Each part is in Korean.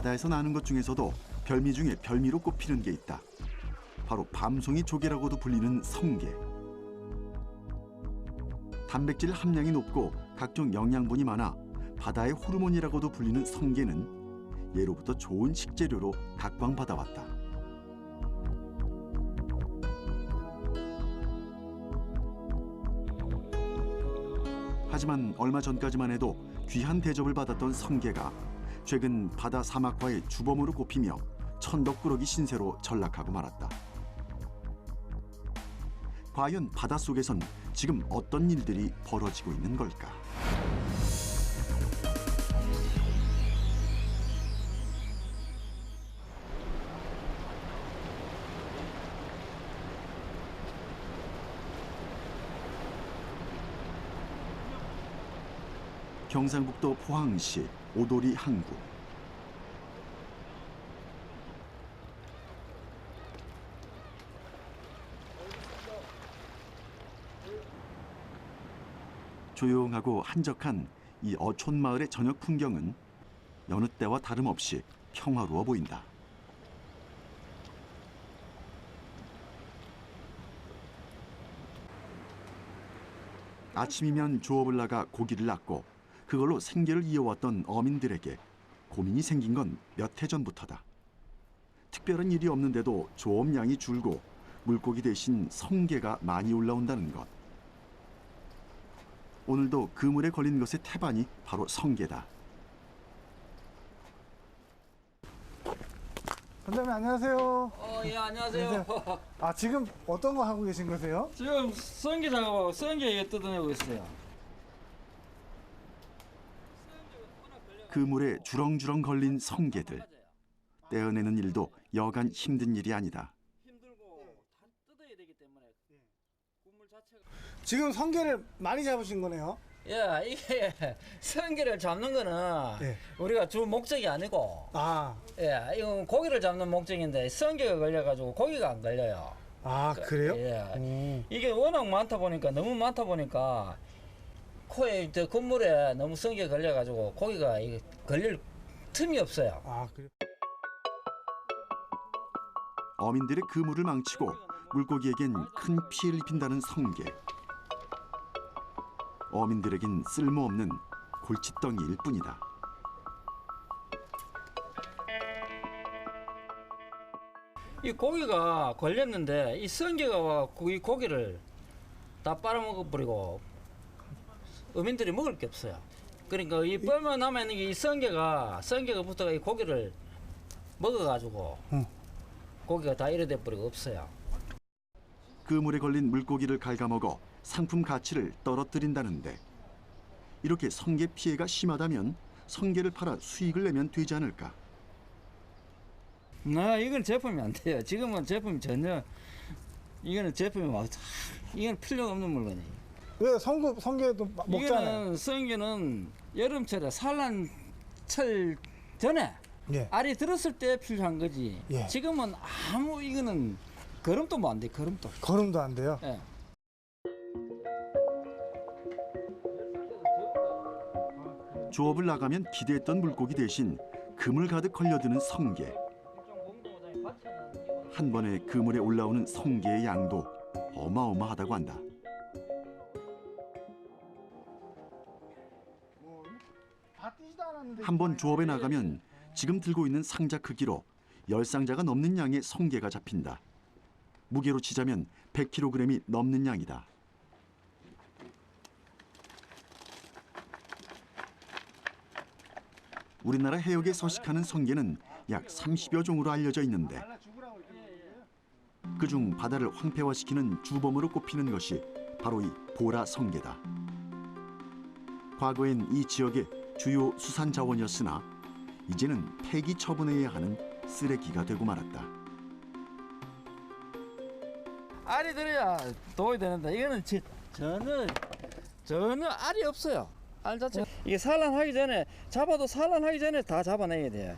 바다에서 나는 것 중에서도 별미 중에 별미로 꼽히는 게 있다. 바로 밤송이 조개라고도 불리는 성게. 단백질 함량이 높고 각종 영양분이 많아 바다의 호르몬이라고도 불리는 성게는 예로부터 좋은 식재료로 각광받아왔다. 하지만 얼마 전까지만 해도 귀한 대접을 받았던 성게가 최근 바다 사막화의 주범으로 꼽히며 천덕꾸러기 신세로 전락하고 말았다. 과연 바닷속에선 지금 어떤 일들이 벌어지고 있는 걸까? 경상북도 포항시 오도리 항구. 조용하고 한적한 이 어촌 마을의 저녁 풍경은 여느 때와 다름없이 평화로워 보인다. 아침이면 조업을 나가 고기를 낚고 그걸로 생계를 이어왔던 어민들에게 고민이 생긴 건 몇 해 전부터다. 특별한 일이 없는데도 조업량이 줄고 물고기 대신 성게가 많이 올라온다는 것. 오늘도 그물에 걸린 것의 태반이 바로 성게다. 선장님 안녕하세요. 예, 안녕하세요. 아 지금 어떤 거 하고 계신 거세요? 지금 성게 작업하고 성게 뜯어내고 있어요. 그물에 주렁주렁 걸린 성게들. 떼어내는 일도 여간 힘든 일이 아니다. 힘들고 다 뜯어야 되기 때문에 국물 자체가. 지금 성게를 많이 잡으신 거네요. 예, 이게 성게를 잡는 거는 예. 우리가 주 목적이 아니고, 아, 이건 고기를 잡는 목적인데 성게가 걸려가지고 고기가 안 걸려요. 그래요? 예. 이게 워낙 많다 보니까 너무 많다 보니까 코에 건물에 너무 성게 걸려가지고 고기가 이게 걸릴 틈이 없어요. 아, 그래요? 어민들의 그물을 망치고 물고기에겐 큰 피해를 입힌다는 성게. 어민들에겐 쓸모없는 골칫덩이일 뿐이다. 이 고기가 걸렸는데 이 성게가 와 이 고기를 다 빨아먹어 버리고 어민들이 먹을 게 없어요. 그러니까 이 뻘만 남아 있는 게 이 성게가 붙어가 이 고기를 먹어가지고 고기가 다 이래 돼 버리고 없어요. 그물에 걸린 물고기를 갉아먹어 상품 가치를 떨어뜨린다는데 이렇게 성게 피해가 심하다면 성게를 팔아 수익을 내면 되지 않을까? 이건 제품이 안 돼요. 지금은 제품이 전혀 이거는 제품이 막 이건 필요가 없는 물건이에요. 왜 성게도 먹잖아요. 이거는 성게는 여름철에 산란철 전에 예. 알이 들었을 때 필요한 거지. 예. 지금은 이거는 걸음도 뭐 안 돼. 걸음도. 걸음도 안 돼요. 예. 조업을 나가면 기대했던 물고기 대신 그물 가득 걸려드는 성게. 한 번에 그물에 올라오는 성게의 양도 어마어마하다고 한다. 한 번 조업에 나가면 지금 들고 있는 상자 크기로 10상자가 넘는 양의 성게가 잡힌다. 무게로 치자면 100kg이 넘는 양이다. 우리나라 해역에 서식하는 성게는 약 30여 종으로 알려져 있는데 그중 바다를 황폐화시키는 주범으로 꼽히는 것이 바로 이 보라 성게다. 과거엔 이 지역의 주요 수산 자원이었으나 이제는 폐기 처분해야 하는 쓰레기가 되고 말았다. 알이 들어야 도움이 되는데 이거는 전혀 알이 없어요. 알 자체. 이게 산란하기 전에 잡아도 산란하기 전에 다 잡아내야 돼.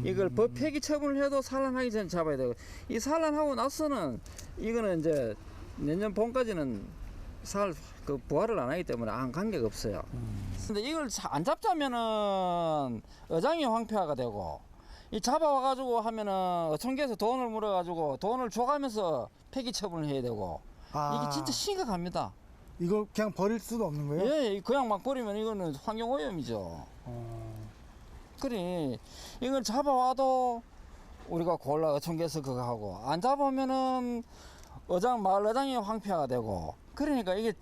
이걸 폐기 처분을 해도 산란하기 전에 잡아야 되고 이 산란하고 나서는 이거는 이제 내년 봄까지는 그 부화를 안 하기 때문에 아무 관계가 없어요. 근데 이걸 안 잡자면은 어장이 황폐화가 되고 이 잡아와가지고 하면은 어촌계에서 돈을 물어가지고 돈을 줘가면서 폐기 처분을 해야 되고 이게 진짜 심각합니다. 이거 그냥 버릴 수도 없는 거예요? 예, 그냥 막 버리면 이거는 환경 오염이죠. 그래 이걸 잡아와도 우리가 골라 어촌계에서 그거 하고 안 잡으면은 마을 어장이 황폐화가 되고 그러니까 이게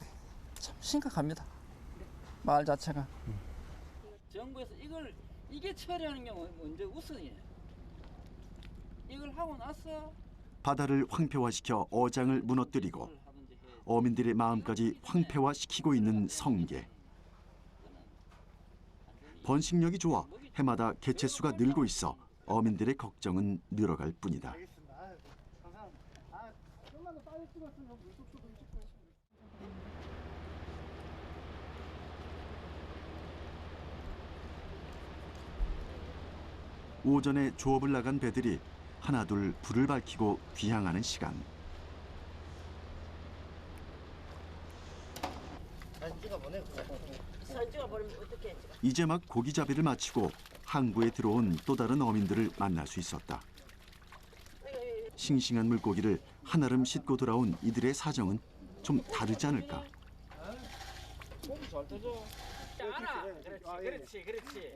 참 심각합니다. 마을 자체가. 정부에서 이게 처리하는 게 먼저 우선이에요. 이걸 하고 나서 바다를 황폐화시켜 어장을 무너뜨리고 어민들의 마음까지 황폐화시키고 있는 성게. 번식력이 좋아 해마다 개체수가 늘고 있어 어민들의 걱정은 늘어갈 뿐이다. 알겠습니다. 아유, 감사합니다. 아, 좀만 더 빨리 찍었으면 물속도 찍고. 오전에 조업을 나간 배들이 하나둘 불을 밝히고 귀향하는 시간. 이제 막 고기잡이를 마치고 항구에 들어온 또 다른 어민들을 만날 수 있었다. 싱싱한 물고기를 한아름 싣고 돌아온 이들의 사정은 좀 다르지 않을까? 고기 잘 되죠. 알아. 그렇지.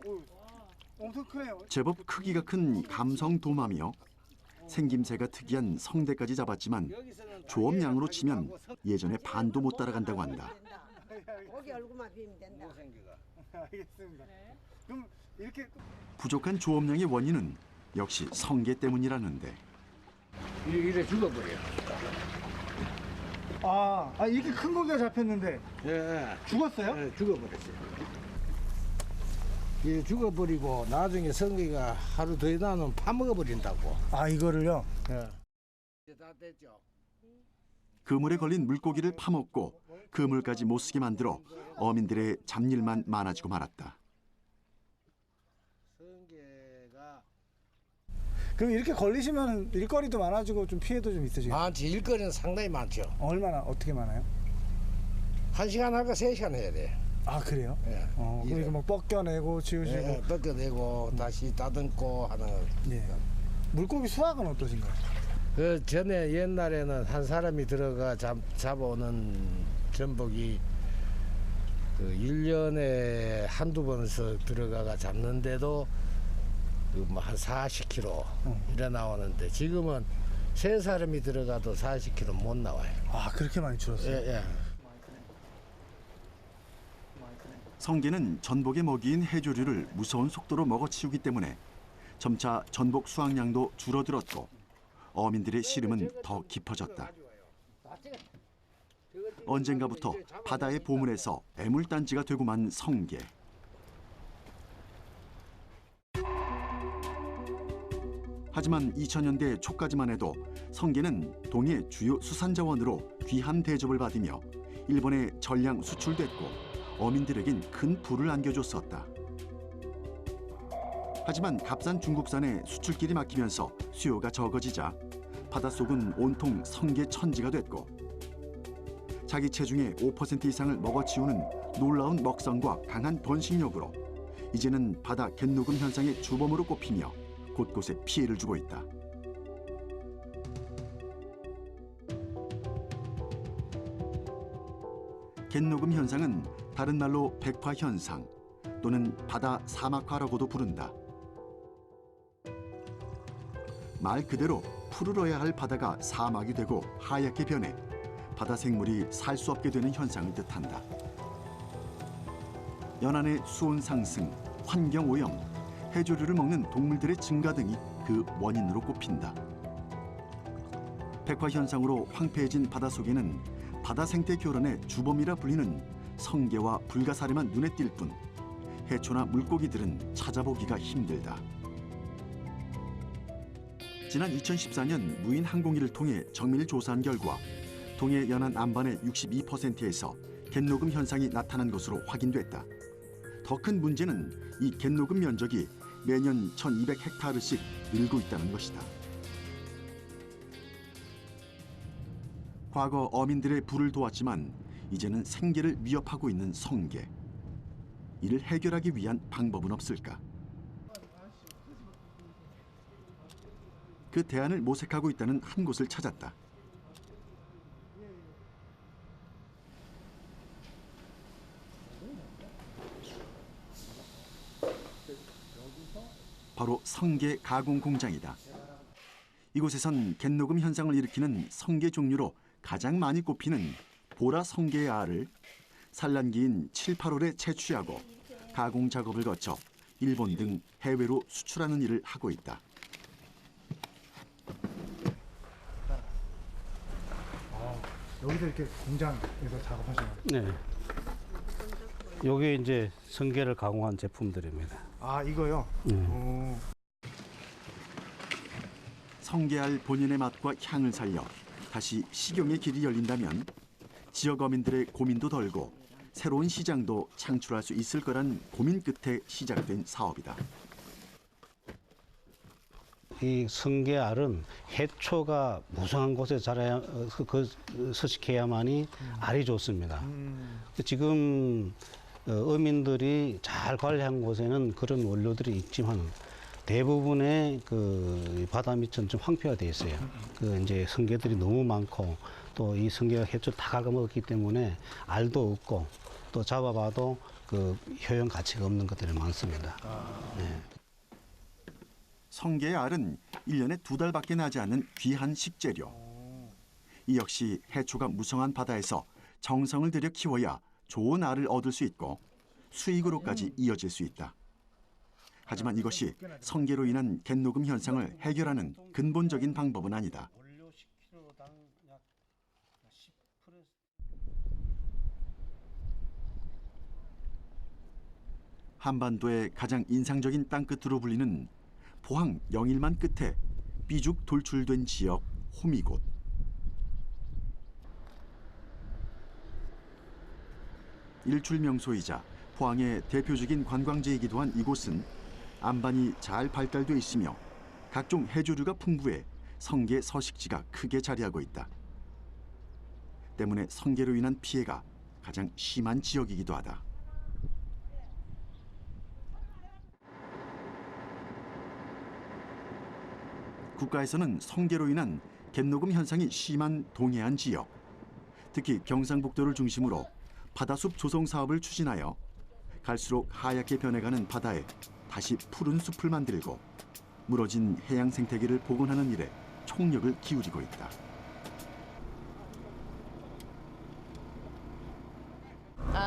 엄청 크네요. 제법 크기가 큰 감성 도마며 생김새가 특이한 성대까지 잡았지만 조업량으로 치면 예전에 반도 못 따라간다고 한다. 고기 얼굴만 비우면 된다. 알겠습니다. 그럼 이렇게 부족한 조업량의 원인은 역시 성게 때문이라는데 이래 죽어버려. 이렇게 큰 고기가 잡혔는데 예, 죽었어요? 예, 죽어버렸어요. 이 죽어버리고 나중에 성게가 하루 더 지나면 파먹어버린다고. 이거를요? 예. 이제 다 됐죠. 그물에 걸린 물고기를 파먹고 그물까지 못쓰게 만들어 어민들의 잡일만 많아지고 말았다. 성게가 그럼 이렇게 걸리시면 일거리도 많아지고 좀 피해도 좀 있으시겠어요? 많지. 일거리는 상당히 많죠. 얼마나 어떻게 많아요? 1시간 할까 3시간 해야 돼. 그래요? 예. 그럼 이거 막 벗겨내고 지우시고. 예, 벗겨내고 다시 다듬고 하는. 예. 물고기 수확은 어떠신가요? 그 전에 옛날에는 한 사람이 들어가 잡아오는 전복이 그 1년에 한두 번씩 들어가가 잡는데도 그 뭐 한 40kg 이래 나오는데 지금은 세 사람이 들어가도 40kg 못 나와요. 그렇게 많이 줄었어요? 예. 성게는 전복의 먹이인 해조류를 무서운 속도로 먹어치우기 때문에 점차 전복 수확량도 줄어들었고 어민들의 시름은 더 깊어졌다. 언젠가부터 바다의 보물에서 애물단지가 되고만 성게. 하지만 2000년대 초까지만 해도 성게는 동해 주요 수산자원으로 귀한 대접을 받으며 일본에 전량 수출됐고 어민들에겐 큰 부를 안겨줬었다. 하지만 값싼 중국산에 수출길이 막히면서 수요가 적어지자 바닷속은 온통 성게 천지가 됐고 자기 체중의 5% 이상을 먹어치우는 놀라운 먹성과 강한 번식력으로 이제는 바다 갯녹음 현상의 주범으로 꼽히며 곳곳에 피해를 주고 있다. 갯녹음 현상은 다른 말로 백화 현상 또는 바다 사막화라고도 부른다. 말 그대로 푸르러야 할 바다가 사막이 되고 하얗게 변해 바다 생물이 살 수 없게 되는 현상을 뜻한다. 연안의 수온 상승, 환경 오염, 해조류를 먹는 동물들의 증가 등이 그 원인으로 꼽힌다. 백화 현상으로 황폐해진 바다 속에는 바다 생태 교란의 주범이라 불리는 성게와 불가사리만 눈에 띌 뿐 해초나 물고기들은 찾아보기가 힘들다. 지난 2014년 무인 항공기를 통해 정밀 조사한 결과 동해 연안 안반의 62%에서 갯녹음 현상이 나타난 것으로 확인됐다. 더 큰 문제는 이 갯녹음 면적이 매년 1200헥타르씩 늘고 있다는 것이다. 과거 어민들의 부를 도왔지만 이제는 생계를 위협하고 있는 성게. 이를 해결하기 위한 방법은 없을까? 그 대안을 모색하고 있다는 한 곳을 찾았다. 바로 성게 가공 공장이다. 이곳에선 갯녹음 현상을 일으키는 성게 종류로 가장 많이 꼽히는 보라 성게의 알을 산란기인 7, 8월에 채취하고 가공 작업을 거쳐 일본 등 해외로 수출하는 일을 하고 있다. 여기서 이렇게 공장에서 작업하시는 거예요? 네. 요게 이제 성게를 가공한 제품들입니다. 아, 이거요? 오. 성게알 본연의 맛과 향을 살려 다시 식용의 길이 열린다면 지역 어민들의 고민도 덜고 새로운 시장도 창출할 수 있을 거란 고민 끝에 시작된 사업이다. 이 성게알은 해초가 무성한 곳에 자라야 서식해야만이 알이 좋습니다. 지금 어민들이 잘 관리한 곳에는 그런 원료들이 있지만 대부분의 그 바다 밑은 좀 황폐화돼 있어요. 그 이제 성게들이 너무 많고 또 이 성게가 해초를 다 갉아먹었기 때문에 알도 없고 또 잡아봐도 그 효용 가치가 없는 것들이 많습니다. 네. 성게의 알은 1년에 2달밖에 나지 않는 귀한 식재료. 이 역시 해초가 무성한 바다에서 정성을 들여 키워야 좋은 알을 얻을 수 있고 수익으로까지 이어질 수 있다. 하지만 이것이 성게로 인한 갯녹음 현상을 해결하는 근본적인 방법은 아니다. 한반도의 가장 인상적인 땅끝으로 불리는 포항 영일만 끝에 삐죽 돌출된 지역 호미곶. 일출 명소이자 포항의 대표적인 관광지이기도 한 이곳은 안반이 잘 발달돼 있으며 각종 해조류가 풍부해 성게 서식지가 크게 자리하고 있다. 때문에 성게로 인한 피해가 가장 심한 지역이기도 하다. 국가에서는 성게로 인한 갯녹음 현상이 심한 동해안 지역, 특히 경상북도를 중심으로 바다숲 조성 사업을 추진하여 갈수록 하얗게 변해가는 바다에 다시 푸른 숲을 만들고 무너진 해양 생태계를 복원하는 일에 총력을 기울이고 있다.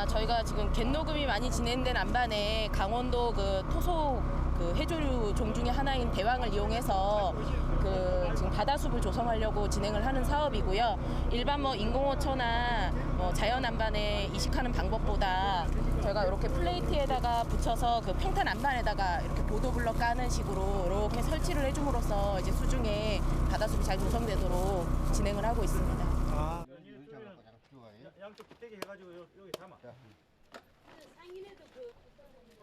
저희가 지금 갯녹음이 많이 진행된 안반에 강원도 그 토속 그 해조류 종 중에 하나인 대왕을 이용해서 그 지금 바다숲을 조성하려고 진행을 하는 사업이고요. 일반 뭐 인공호초나 뭐 자연 안반에 이식하는 방법보다 저희가 이렇게 플레이트에다가 붙여서 그 평탄 안반에다가 이렇게 보도블럭 까는 식으로 이렇게 설치를 해줌으로써 이제 수중에 바다숲이 잘 조성되도록 진행을 하고 있습니다.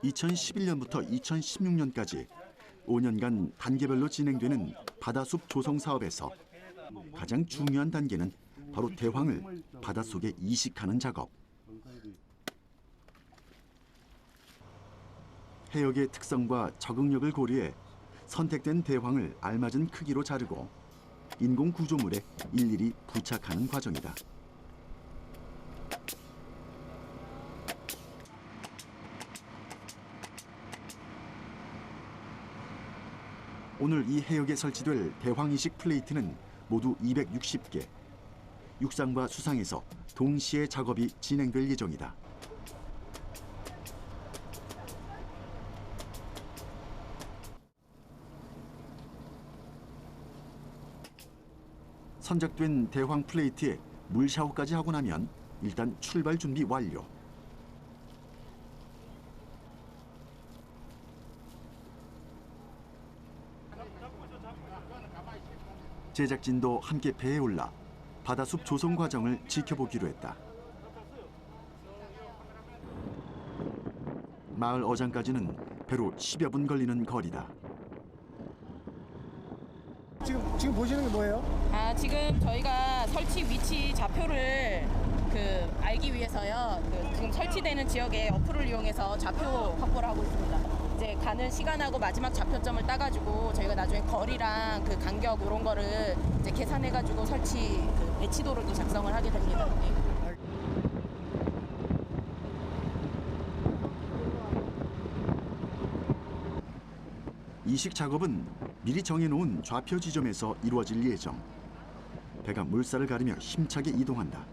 2011년부터 2016년까지 5년간 단계별로 진행되는 바다숲 조성 사업에서 가장 중요한 단계는 바로 대황을 바닷속에 이식하는 작업. 해역의 특성과 적응력을 고려해 선택된 대황을 알맞은 크기로 자르고 인공 구조물에 일일이 부착하는 과정이다. 오늘 이 해역에 설치될 대황 이식 플레이트는 모두 260개. 육상과 수상에서 동시에 작업이 진행될 예정이다. 선적된 대황 플레이트에 물 샤워까지 하고 나면 일단 출발 준비 완료. 제작진도 함께 배에 올라 바다숲 조성 과정을 지켜보기로 했다. 마을 어장까지는 배로 10여 분 걸리는 거리다. 지금 보시는 게 뭐예요? 지금 저희가 설치 위치 좌표를 알기 위해서요. 지금 설치되는 지역에 어플을 이용해서 좌표 확보를 하고 있습니다. 이제 가는 시간하고 마지막 좌표점을 따가지고 저희가 나중에 거리랑 그 간격 이런 거를 이제 계산해가지고 그 배치도를 또 작성을 하게 됩니다. 네. 이식 작업은 미리 정해놓은 좌표 지점에서 이루어질 예정. 배가 물살을 가르며 힘차게 이동한다.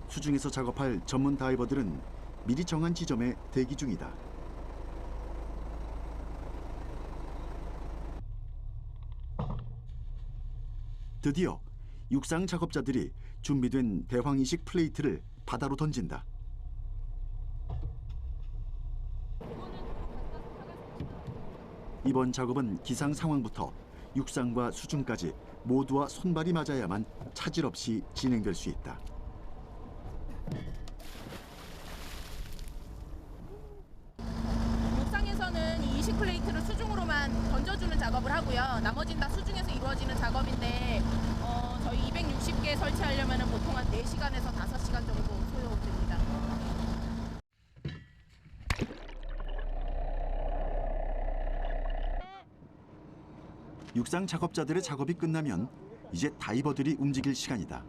수중에서 작업할 전문 다이버들은 미리 정한 지점에 대기 중이다. 드디어 육상 작업자들이 준비된 대황 이식 플레이트를 바다로 던진다. 이번 작업은 기상 상황부터 육상과 수중까지 모두와 손발이 맞아야만 차질 없이 진행될 수 있다. 육상에서는 이 이식 플레이트를 수중으로만 던져주는 작업을 하고요. 나머지는 다 수중에서 이루어지는 작업인데 저희 260개 설치하려면 보통 한 4시간에서 5시간 정도 소요됩니다. 육상 작업자들의 작업이 끝나면 이제 다이버들이 움직일 시간이다.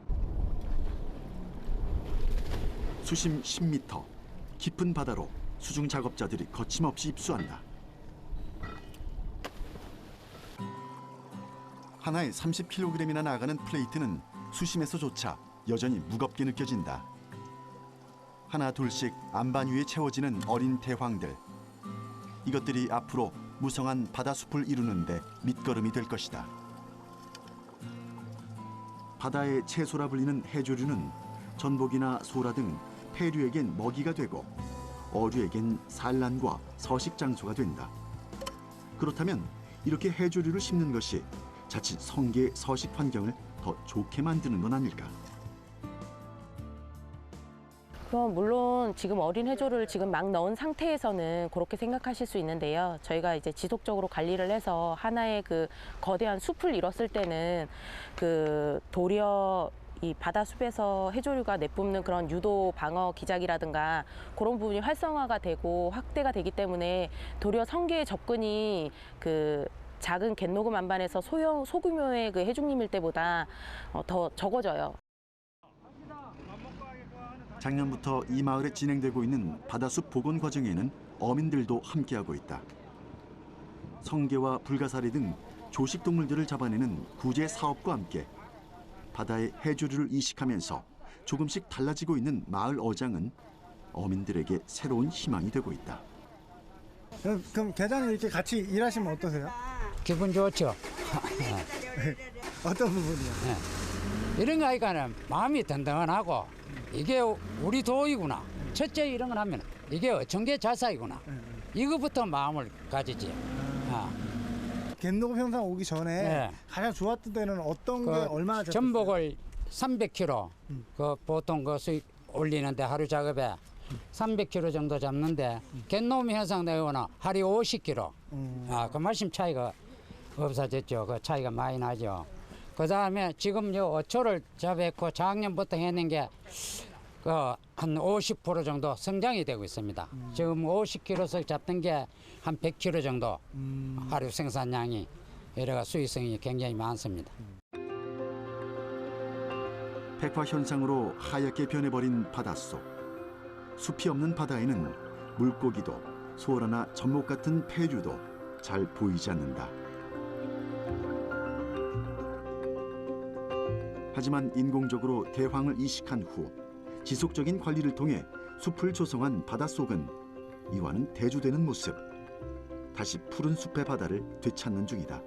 수심 10m, 깊은 바다로 수중 작업자들이 거침없이 입수한다. 하나에 30kg이나 나가는 플레이트는 수심에서조차 여전히 무겁게 느껴진다. 하나 둘씩 안반 위에 채워지는 어린 대황들. 이것들이 앞으로 무성한 바다숲을 이루는데 밑거름이 될 것이다. 바다의 채소라 불리는 해조류는 전복이나 소라 등 폐류에겐 먹이가 되고 어류에겐 산란과 서식 장소가 된다. 그렇다면 이렇게 해조류를 심는 것이 자칫 성게의 서식 환경을 더 좋게 만드는 건 아닐까? 그럼 물론 지금 어린 해조를 지금 막 넣은 상태에서는 그렇게 생각하실 수 있는데요. 저희가 이제 지속적으로 관리를 해서 하나의 그 거대한 숲을 이뤘을 때는 그 도리어 이 바다숲에서 해조류가 내뿜는 그런 유도 방어 기작이라든가 그런 부분이 활성화가 되고 확대가 되기 때문에 도리어 성게의 접근이 그 작은 갯노금 안반에서 소규모의 그 해중림일 때보다 더 적어져요. 작년부터 이 마을에 진행되고 있는 바다숲 복원 과정에는 어민들도 함께하고 있다. 성게와 불가사리 등 조식 동물들을 잡아내는 구제 사업과 함께 바다의 해조류를 이식하면서 조금씩 달라지고 있는 마을 어장은 어민들에게 새로운 희망이 되고 있다. 그럼 계장님 이렇게 같이 일하시면 어떠세요? 기분 좋죠. 어떤 부분이요? 이런 거 하니까는 마음이 든든하고 이게 우리 도이구나. 첫째 이런 걸 하면 이게 어청계 자사이구나. 이거부터 마음을 가지지. 갯노금 형상 오기 전에 네. 가장 좋았던 때는 어떤 게 얼마나 잡혔어요? 전복을 300kg 그 보통 그 수익 올리는데 하루 작업에 300kg 정도 잡는데 갯놈이 형성되거나 하루에 50kg. 그 말씀 차이가 없어졌죠. 그 차이가 많이 나죠. 그 다음에 지금 요 어초를 잡았고 작년부터 해낸 게 한 50% 정도 성장이 되고 있습니다. 지금 50kg씩 잡던 게 한 100kg 정도 하루 생산량이 이래가 수익성이 굉장히 많습니다. 백화 현상으로 하얗게 변해버린 바닷속. 숲이 없는 바다에는 물고기도 소라나 전복 같은 폐류도 잘 보이지 않는다. 하지만 인공적으로 대황을 이식한 후 지속적인 관리를 통해 숲을 조성한 바닷속은 이와는 대조되는 모습. 다시 푸른 숲의 바다를 되찾는 중이다.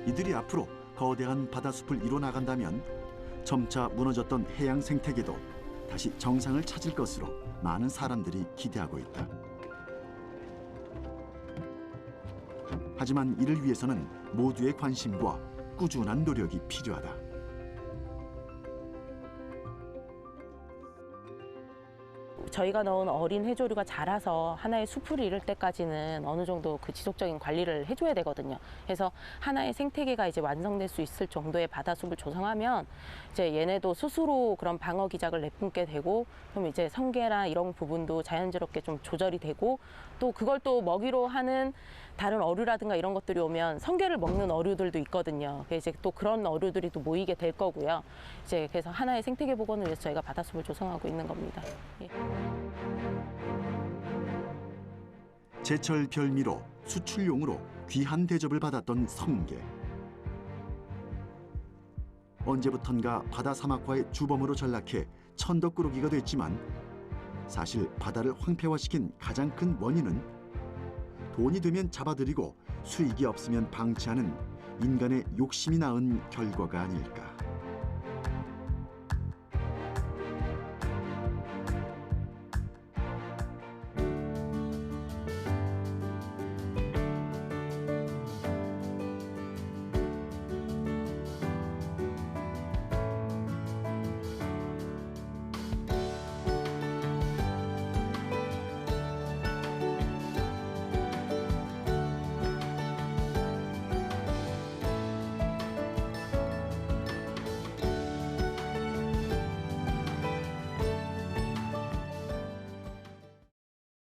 이들이 앞으로 거대한 바다숲을 이뤄나간다면 점차 무너졌던 해양 생태계도 다시 정상을 찾을 것으로 많은 사람들이 기대하고 있다. 하지만 이를 위해서는 모두의 관심과 꾸준한 노력이 필요하다. 저희가 넣은 어린 해조류가 자라서 하나의 숲을 이룰 때까지는 어느 정도 그 지속적인 관리를 해줘야 되거든요. 그래서 하나의 생태계가 이제 완성될 수 있을 정도의 바다숲을 조성하면 이제 얘네도 스스로 그런 방어 기작을 내뿜게 되고, 그럼 이제 성게나 이런 부분도 자연스럽게 좀 조절이 되고, 또 그걸 또 먹이로 하는 다른 어류라든가 이런 것들이 오면 성게를 먹는 어류들도 있거든요. 그래서 이제 또 그런 어류들이 또 모이게 될 거고요. 이제 그래서 하나의 생태계 복원을 위해서 저희가 바다숲을 조성하고 있는 겁니다. 예. 제철 별미로 수출용으로 귀한 대접을 받았던 성게. 언제부턴가 바다 사막화의 주범으로 전락해 천덕꾸러기가 됐지만 사실 바다를 황폐화시킨 가장 큰 원인은 돈이 되면 잡아들이고 수익이 없으면 방치하는 인간의 욕심이 낳은 결과가 아닐까.